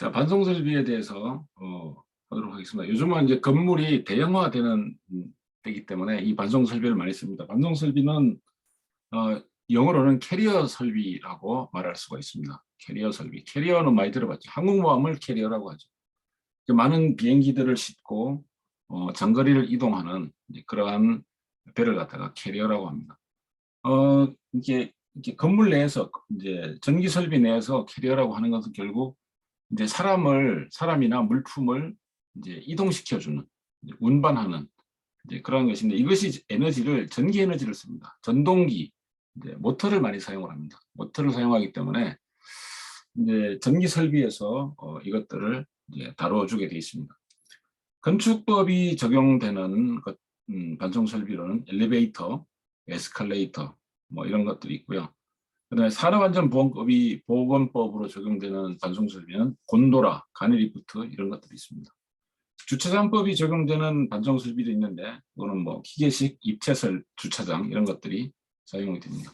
자, 반송 설비에 대해서 하도록 하겠습니다. 요즘은 이제 건물이 대형화되는 때이기 때문에 이 반송 설비를 많이 씁니다. 반송 설비는 영어로는 캐리어 설비라고 말할 수가 있습니다. 캐리어 설비. 캐리어는 많이 들어봤죠. 항공모함을 캐리어라고 하죠. 많은 비행기들을 싣고 장거리를 이동하는 그러한 배를 갖다가 캐리어라고 합니다. 이게 건물 내에서 이제 전기 설비 내에서 캐리어라고 하는 것은 결국 이제 사람이나 물품을 이제 이동시켜주는, 이제 운반하는 이제 그런 것인데, 이것이 전기 에너지를 씁니다. 전동기, 이제 모터를 많이 사용을 합니다. 모터를 사용하기 때문에 이제 전기 설비에서 이것들을 이제 다뤄주게 되어 있습니다. 건축법이 적용되는 반송 설비로는 엘리베이터, 에스컬레이터 뭐 이런 것들이 있고요. 그다음에 산업안전보건법으로 적용되는 반송 설비는 곤도라, 가내리프트 이런 것들이 있습니다. 주차장법이 적용되는 반송 설비도 있는데, 그거는 뭐 기계식 입체설 주차장 이런 것들이 사용이 됩니다.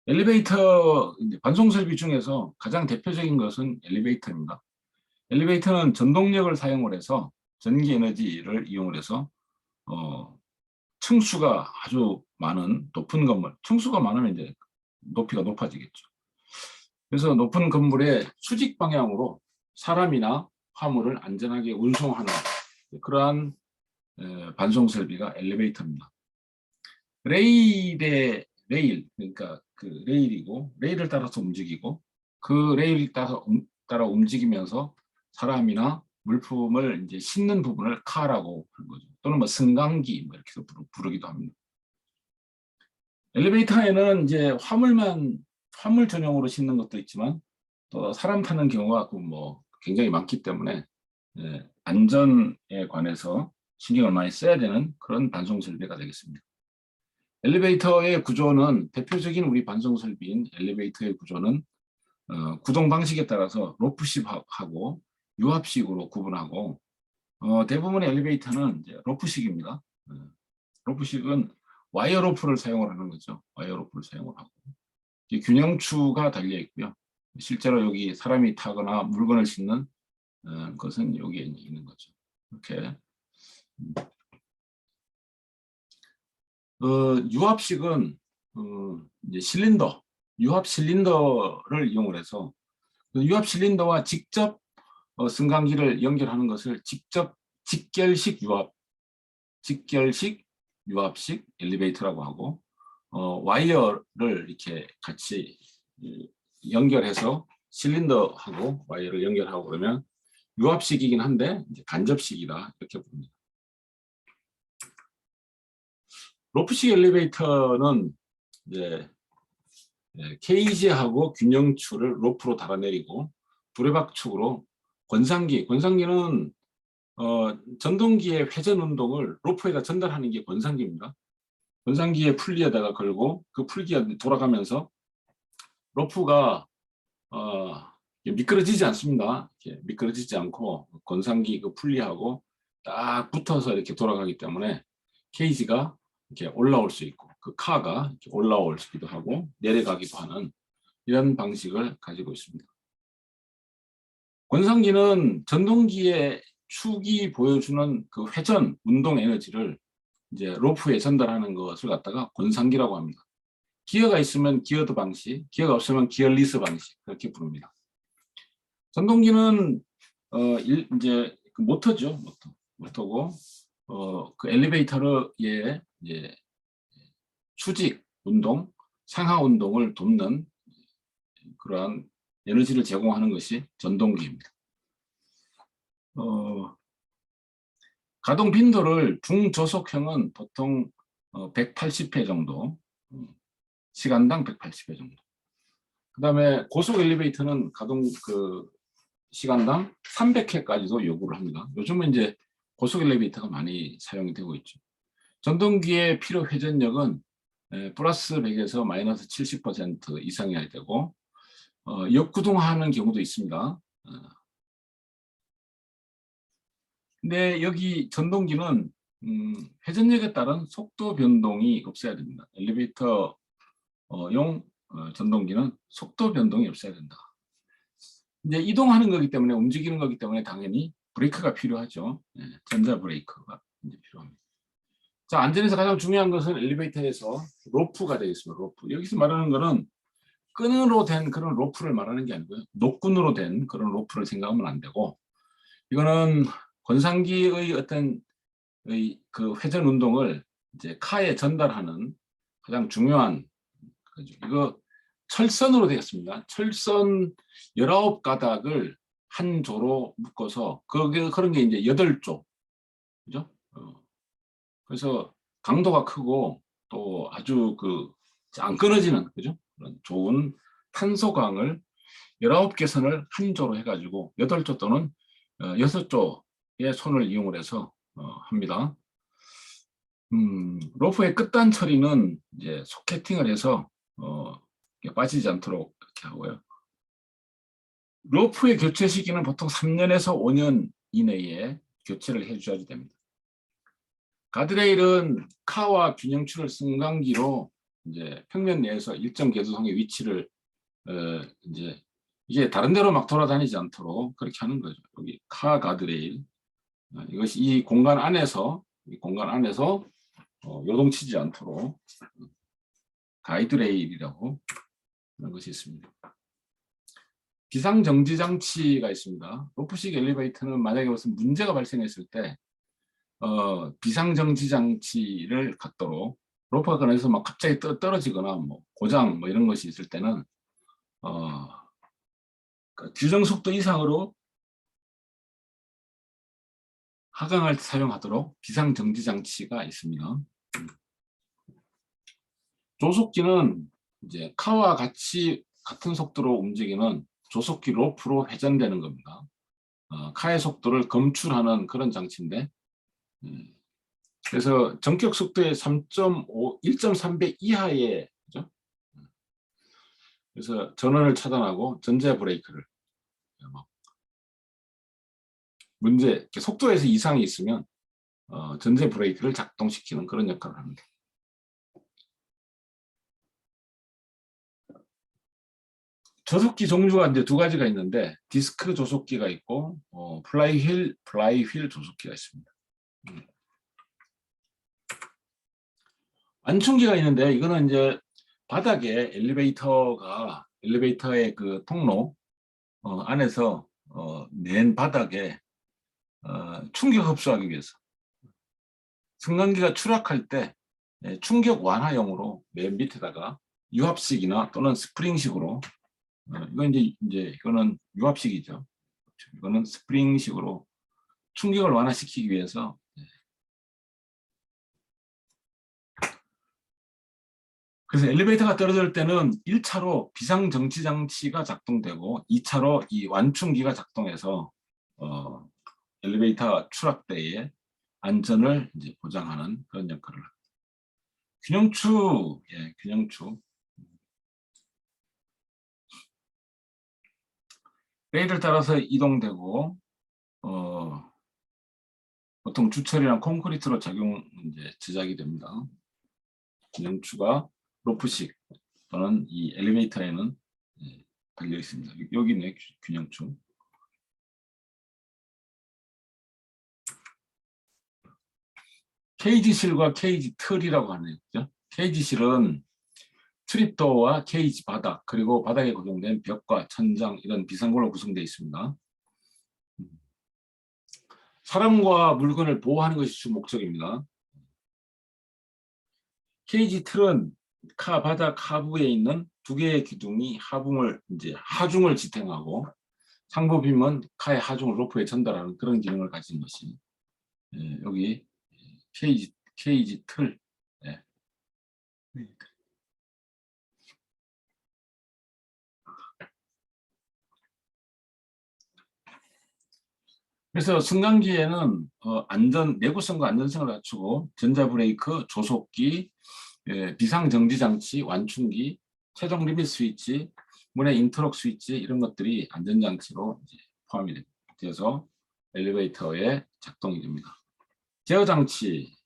엘리베이터 반송 설비 중에서 가장 대표적인 것은 엘리베이터입니다. 엘리베이터는 전동력을 사용을 해서 전기 에너지를 이용을 해서 층수가 아주 많은 높은 건물, 층수가 많으면 이제 높이가 높아지겠죠. 그래서 높은 건물의 수직 방향으로 사람이나 화물을 안전하게 운송하는 그러한 반송 설비가 엘리베이터입니다. 그러니까 그 레일이고, 레일을 따라서 움직이고, 그 레일을 따라 움직이면서 사람이나 물품을 이제 싣는 부분을 카라고 하는 거죠. 또는 뭐 승강기 뭐 이렇게 부르기도 합니다. 엘리베이터에는 이제 화물 전용으로 싣는 것도 있지만, 또 사람 타는 경우가 뭐 굉장히 많기 때문에 안전에 관해서 신경을 많이 써야 되는 그런 반송 설비가 되겠습니다. 엘리베이터의 구조는, 대표적인 우리 반송 설비인 엘리베이터의 구조는 구동 방식에 따라서 로프식하고 유압식으로 구분하고, 대부분의 엘리베이터는 이제 로프식입니다. 로프식은 와이어 로프를 사용을 하는 거죠. 와이어 로프를 사용을 하고, 균형추가 달려 있고요. 실제로 여기 사람이 타거나 물건을 싣는 것은 여기에 있는 거죠. 이렇게. 유압식은 이제 유압 실린더를 이용을 해서 유압 실린더와 직접 승강기를 연결하는 것을 직결식 유압식 엘리베이터라고 하고, 와이어를 이렇게 같이 연결해서 실린더하고 와이어를 연결하고 그러면 유압식이긴 한데 이제 간접식이다 이렇게 부릅니다. 로프식 엘리베이터는 이제 케이지하고 균형추를 로프로 달아내리고 두레박축으로 권상기는 전동기의 회전 운동을 로프에다 전달하는 게 권상기입니다. 권상기의 풀리에다가 걸고 그 풀기가 돌아가면서 로프가 미끄러지지 않습니다. 미끄러지지 않고 권상기 그 풀리하고 딱 붙어서 이렇게 돌아가기 때문에 케이지가 이렇게 올라올 수 있고, 그 카가 이렇게 올라올 수도 하고 내려가기도 하는 이런 방식을 가지고 있습니다. 권상기는 전동기의 축이 보여주는 그 회전 운동 에너지를 이제 로프에 전달하는 것을 갖다가 권상기라고 합니다. 기어가 있으면 기어드 방식, 기어가 없으면 기어리스 방식 그렇게 부릅니다. 전동기는 이제 그 모터죠, 모터고 그 엘리베이터의 이제 수직 운동, 상하 운동을 돕는 그러한 에너지를 제공하는 것이 전동기입니다. 가동 빈도를 중저속형은 보통 180회 정도, 시간당 180회 정도. 그 다음에 고속 엘리베이터는 가동 시간당 300회까지도 요구를 합니다. 요즘은 이제 고속 엘리베이터가 많이 사용이 되고 있죠. 전동기의 필요 회전력은 플러스 100에서 마이너스 70% 이상이어야 되고, 역구동하는 경우도 있습니다. 근데 여기 전동기는 회전력에 따른 속도 변동이 없어야 됩니다. 엘리베이터용 전동기는 속도 변동이 없어야 된다. 이제 이동하는 거기 때문에 움직이는 거기 때문에 당연히 브레이크가 필요하죠. 예, 전자 브레이크가 이제 필요합니다. 자, 안전에서 가장 중요한 것은 엘리베이터에서 로프가 되겠습니다. 로프. 여기서 말하는 거는 끈으로 된 그런 로프를 말하는 게 아니고요. 노끈으로 된 그런 로프를 생각하면 안 되고, 이거는 권상기의 어떤 그 회전 운동을 이제 카에 전달하는 가장 중요한 거죠. 이거 철선으로 되었습니다. 철선 19가닥을 한 조로 묶어서 그런 게 이제 8조. 그죠? 그래서 강도가 크고 또 아주 안 끊어지는, 그죠? 그런 좋은 탄소광을 19개 선을 한 조로 해가지고 8조 또는 6조의 손을 이용을 해서 합니다. 로프의 끝단 처리는 이제 소켓팅을 해서 빠지지 않도록 이렇게 하고요. 로프의 교체 시기는 보통 3년에서 5년 이내에 교체를 해줘야 됩니다. 가드레일은 카와 균형추를 승강기로 이제 평면 내에서 일정 궤도상의 위치를 이제 이게 다른 데로 막 돌아다니지 않도록 그렇게 하는 거죠. 여기 카 가드레일, 이것이 이 공간 안에서 요동치지 않도록 가이드레일이라고 하는 것이 있습니다. 비상정지 장치가 있습니다. 로프식 엘리베이터는 만약에 무슨 문제가 발생했을 때 비상정지 장치를 갖도록, 로프가 그래서 막 갑자기 떨어지거나 뭐 고장 뭐 이런 것이 있을 때는 규정 속도 이상으로 하강할 때 사용하도록 비상정지 장치가 있습니다. 조속기는 이제 카와 같은 속도로 움직이는 조속기 로프로 회전되는 겁니다. 카의 속도를 검출하는 그런 장치인데, 그래서 전격 속도의 1.3배 이하의, 그죠? 그래서 전원을 차단하고 전자 브레이크를 속도에서 이상이 있으면 전자 브레이크를 작동시키는 그런 역할을 합니다. 조속기 종류가 이제 2가지가 있는데, 디스크 조속기가 있고 플라이휠 조속기가 있습니다. 완충기가 있는데, 이거는 이제 바닥에 엘리베이터의 그 통로 안에서 맨 바닥에 충격 흡수하기 위해서 승강기가 추락할 때 충격 완화용으로 맨 밑에다가 유압식이나 또는 스프링식으로, 이거는 유압식이죠. 이거는 스프링식으로 충격을 완화시키기 위해서, 그래서 엘리베이터가 떨어질 때는 1차로 비상정지 장치가 작동되고 2차로 이 완충기가 작동해서 엘리베이터 추락 때의 안전을 이제 보장하는 그런 역할을 합니다. 균형추, 균형추. 레일을 따라서 이동되고 보통 주철이나 콘크리트로 제작이 됩니다. 균형추가 로프식 또는 이 엘리베이터에는 달려 있습니다. 여기는 균형추. 케이지실과 케이지 틀이라고 하네요. 그죠? 케이지실은 트립도어와 케이지 바닥, 그리고 바닥에 고정된 벽과 천장, 이런 비상구로 구성되어 있습니다. 사람과 물건을 보호하는 것이 주 목적입니다. 케이지 틀은 카 바닥 하부에 있는 2개의 기둥이 하중을 지탱하고, 상부빔은 카의 하중을 로프에 전달하는 그런 기능을 가진 것이 여기 케이지 틀. 그래서 승강기에는 내구성과 안전성을 갖추고 전자브레이크, 조속기, 비상정지장치, 완충기, 최종 리밋 스위치, 문의 인터록 스위치, 이런 것들이 안전장치로 포함이 되어서 엘리베이터에 작동이 됩니다. 제어장치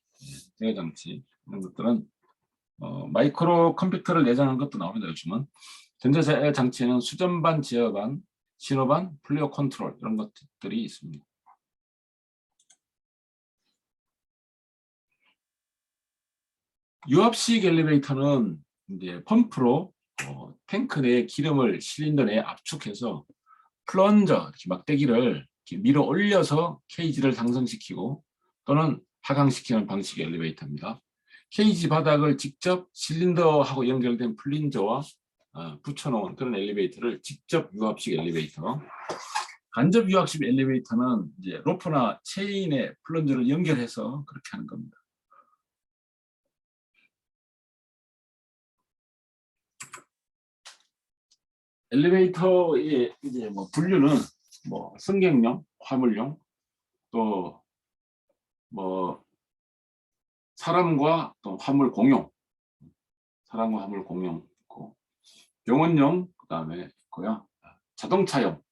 이런 것들은 마이크로 컴퓨터를 내장한 것도 나옵니다. 요즘은 전자제어장치에는 수전반, 제어반, 신호반, 플레어 컨트롤 이런 것들이 있습니다. 유압식 엘리베이터는 이제 펌프로 탱크 내에 기름을 실린더 내에 압축해서 플런저, 이렇게 막대기를 이렇게 밀어 올려서 케이지를 상승시키고 또는 하강시키는 방식의 엘리베이터입니다. 케이지 바닥을 직접 실린더하고 연결된 플린저와 붙여놓은 그런 엘리베이터를 직접 유압식 엘리베이터. 간접 유압식 엘리베이터는 이제 로프나 체인에 플런저를 연결해서 그렇게 하는 겁니다. 엘리베이터의 이제 뭐 분류는 뭐 승객용, 화물용, 또 뭐 사람과 또 화물 공용, 사람과 화물 공용 있고, 병원용 그다음에 있고요. 자동차용,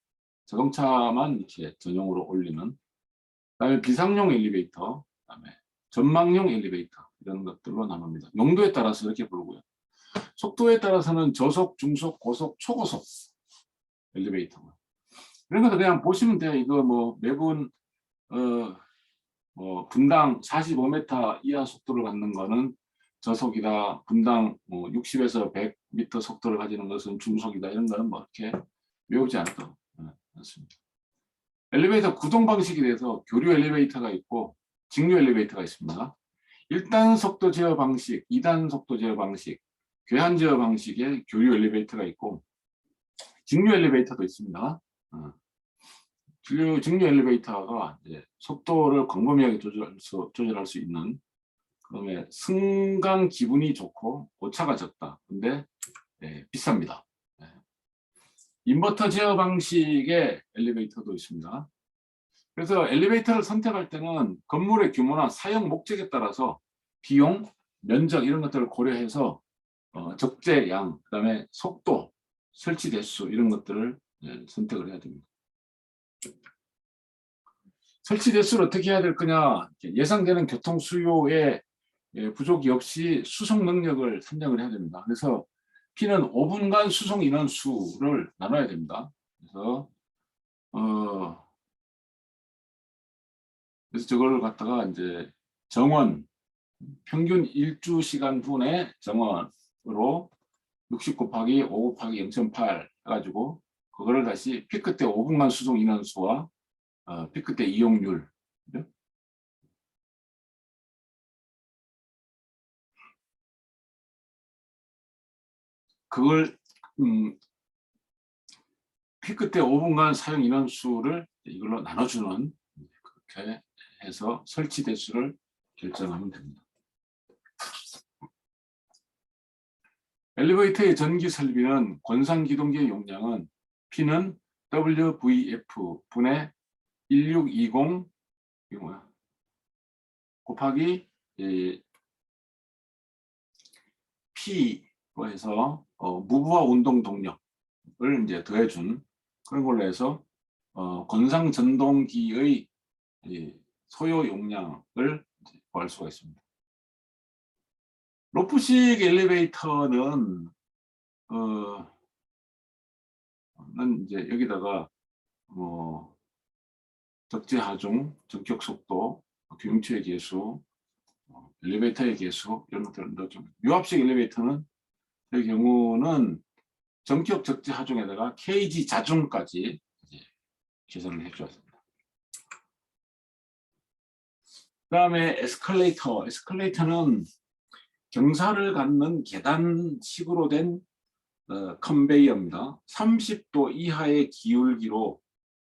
자동차만 이렇게 전용으로 올리는, 그다음에 비상용 엘리베이터, 그다음에 전망용 엘리베이터 이런 것들로 나눕니다. 용도에 따라서 이렇게 부르고요. 속도에 따라서는 저속, 중속, 고속, 초고속 엘리베이터. 이런 것도 그냥 보시면 돼요. 이거 뭐 매분 분당 45m 이하 속도를 갖는 거는 저속이다. 분당 60에서 100m 속도를 가지는 것은 중속이다. 이런 거는 뭐 이렇게 외우지 않아도 맞습니다. 엘리베이터 구동 방식에 대해서 교류 엘리베이터가 있고 직류 엘리베이터가 있습니다. 1단 속도 제어 방식, 2단 속도 제어 방식, 괴한 제어 방식의 교류 엘리베이터가 있고 직류 엘리베이터도 있습니다. 직류 엘리베이터가 이제 속도를 광범위하게 조절할 수 있는, 그다음에 승강 기분이 좋고 오차가 적다. 근데 비쌉니다. 인버터 제어 방식의 엘리베이터도 있습니다. 그래서 엘리베이터를 선택할 때는 건물의 규모나 사용 목적에 따라서 비용, 면적 이런 것들을 고려해서 적재량, 그다음에 속도, 설치 대수 이런 것들을 선택을 해야 됩니다. 설치 대수를 어떻게 해야 될 거냐? 예상되는 교통 수요에 부족이 없이 수송 능력을 산정을 해야 됩니다. 그래서 P는 5분간 수송 인원 수를 나눠야 됩니다. 그래서 저걸 갖다가 이제 정원, 평균 일주 시간 분의 정원으로 60 곱하기 5 곱하기 0.8 해가지고 그거를 다시 피크 때 5분간 수송 인원 수와 피크 때 이용률, 그걸 피크 때 5분간 사용 인원 수를 이걸로 나눠주는, 그렇게 해서 설치 대수를 결정하면 됩니다. 엘리베이터의 전기 설비는 권상 기동기의 용량은 P는 WVF 분의 1620 곱하기 P로 해서 무브와 운동 동력을 이제 더해준 그런 걸로 해서 권상 전동기의 소요 용량을 구할 수가 있습니다. 로프식 엘리베이터는 이제 여기다가 적재 하중, 전격 속도, 교육체의 개수, 엘리베이터의 개수 이런 것들을 넣어줍니다. 유압식 엘리베이터는 그 경우는 전격 적재 하중에다가 케이지 자중까지 계산을 해주었습니다. 그 다음에 에스컬레이터는 경사를 갖는 계단식으로 된 컨베이어입니다. 30도 이하의 기울기로,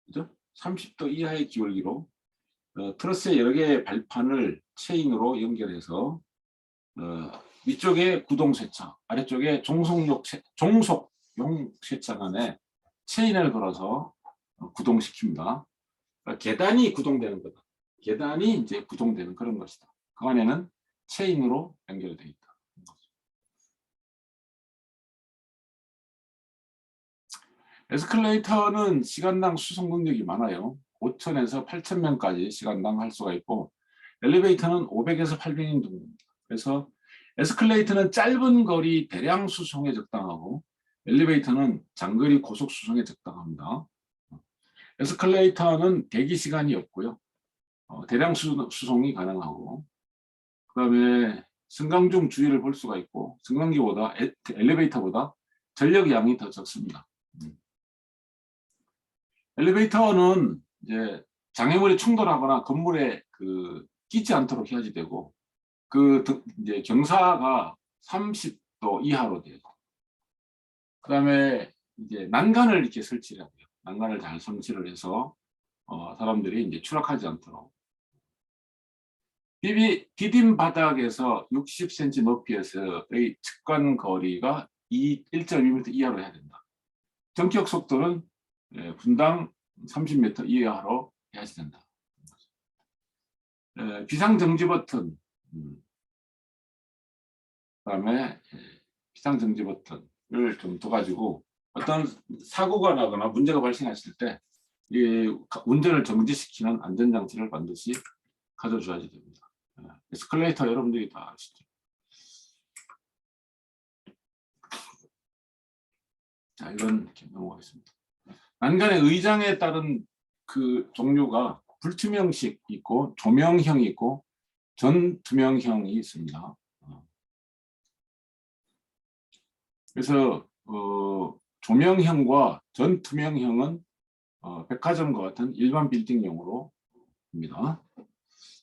그죠? 30도 이하의 기울기로 트러스의 여러 개의 발판을 체인으로 연결해서 위쪽에 구동 쇠창, 아래쪽에 종속용 쇠창 안에 체인을 걸어서 구동시킵니다. 그러니까 계단이 구동되는 거다. 계단이 이제 구동되는 그런 것이다. 그 안에는 체인으로 연결되어 있다. 에스컬레이터는 시간당 수송 능력이 많아요. 5,000에서 8,000명까지 시간당 할 수가 있고, 엘리베이터는 500에서 800인 정도입니다. 그래서 에스컬레이터는 짧은 거리 대량 수송에 적당하고 엘리베이터는 장거리 고속 수송에 적당합니다. 에스컬레이터는 대기 시간이 없고요. 대량 수송이 가능하고, 그다음에 승강중 주위를 볼 수가 있고, 승강기보다 엘리베이터보다 전력 양이 더 적습니다. 엘리베이터는 이제 장애물이 충돌하거나 건물에 끼지 않도록 해야지 되고, 이제 경사가 30도 이하로 되고, 그다음에 이제 난간을 이렇게 설치를 하고요. 난간을 잘 설치를 해서 사람들이 이제 추락하지 않도록. 디딤 바닥에서 60cm 높이에서의 측간 거리가 1.2m 이하로 해야 된다. 전격 속도는 분당 30m 이하로 해야지 된다. 비상정지 버튼, 그다음에 비상정지 버튼을 좀 둬가지고 어떤 사고가 나거나 문제가 발생했을 때 운전을 정지시키는 안전장치를 반드시 가져줘야지 됩니다. 에스컬레이터 여러분들이 다 아시죠? 자, 이건 이렇게 넘어가겠습니다. 난간의 의장에 따른 종류가 불투명식 있고 조명형이 있고 전투명형이 있습니다. 그래서 조명형과 전투명형은 백화점과 같은 일반 빌딩용으로 입니다.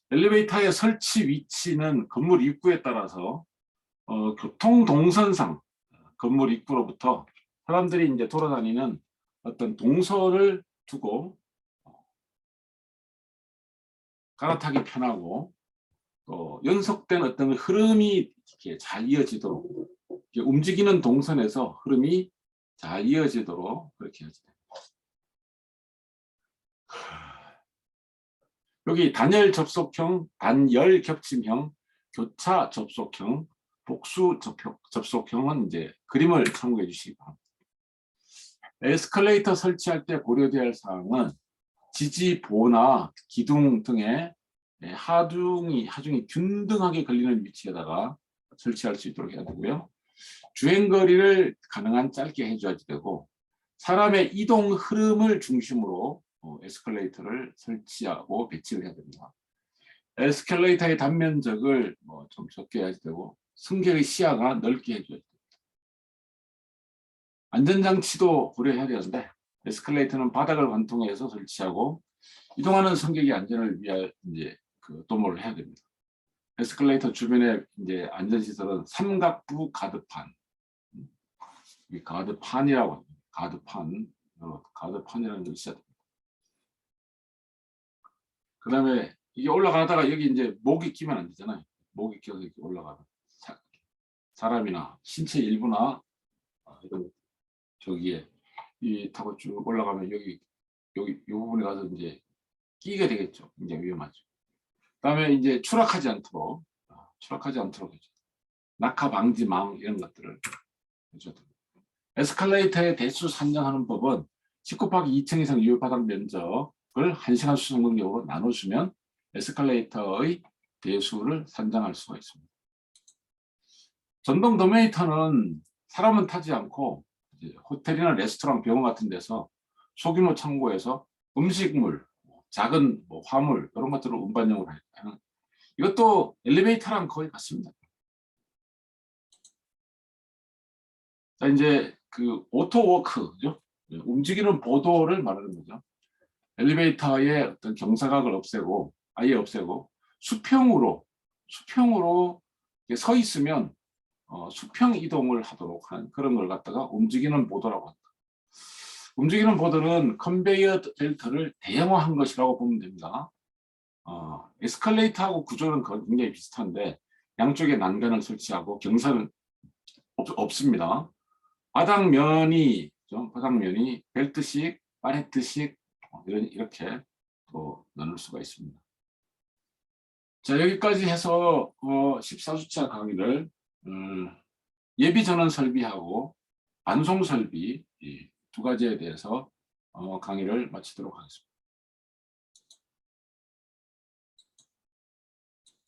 엘리베이터의 설치 위치는 건물 입구에 따라서 교통 동선상 건물 입구로부터 사람들이 이제 돌아다니는 어떤 동선을 두고 갈아타기 편하고 또 연속된 어떤 흐름이 이렇게 잘 이어지도록 이렇게 움직이는 동선에서 흐름이 잘 이어지도록 그렇게 해야지 됩니다. 여기 단열 접속형, 단열 겹침형, 교차 접속형, 복수 접속형은 이제 그림을 참고해 주시기 바랍니다. 에스컬레이터 설치할 때 고려되어야 할 사항은 지지보나 기둥 등의 하중이 균등하게 걸리는 위치에다가 설치할 수 있도록 해야 되고요. 주행거리를 가능한 짧게 해줘야 되고, 사람의 이동 흐름을 중심으로 에스컬레이터를 설치하고 배치를 해야 됩니다. 에스컬레이터의 단면적을 좀 적게 해야 되고, 승객의 시야가 넓게 해줘야 됩니다. 안전장치도 고려해야 되는데, 에스컬레이터는 바닥을 관통해서 설치하고 이동하는 승객의 안전을 위해 이제 도모를 해야 됩니다. 에스컬레이터 주변에 이제 안전시설은 삼각부 가드판, 이 가드판이라고 합니다. 가드판이라는 걸 써야 됩니다. 그 다음에 이게 올라가다가 여기 이제 목이 끼면 안 되잖아요. 목이 끼어서 이렇게 올라가는 사람이나 신체 일부나 이런 저기에 타고 쭉 올라가면 여기 이 부분에 가서 이제 끼게 되겠죠. 굉장히 위험하죠. 그다음에 이제 추락하지 않도록 해줘. 낙하 방지망 이런 것들을 해줘야 됩니다. 에스컬레이터의 대수 산정하는 법은 19곱하기 2층 이상 유효 바닥 면적을 1시간 수송 간격으로 나눠주면 에스컬레이터의 대수를 산정할 수가 있습니다. 전동 도메이터는 사람은 타지 않고 이제 호텔이나 레스토랑, 병원 같은 데서 소규모 창고에서 음식물, 작은 화물 이런 것들을 운반용으로 하는, 이것도 엘리베이터랑 거의 같습니다. 자, 이제 오토워크죠. 움직이는 보도를 말하는 거죠. 엘리베이터의 어떤 경사각을 아예 없애고 수평으로 서 있으면 수평 이동을 하도록 하는 그런 걸 갖다가 움직이는 보도라고 합니다. 움직이는 보도는 컨베이어 벨트를 대형화한 것이라고 보면 됩니다. 에스컬레이터하고 구조는 굉장히 비슷한데 양쪽에 난간을 설치하고 경사는 없습니다. 바닥면이 벨트식, 파레트식 이렇게 또 나눌 수가 있습니다. 자, 여기까지 해서 14주차 강의를 예비 전원 설비하고 반송 설비 이 두 가지에 대해서 강의를 마치도록 하겠습니다.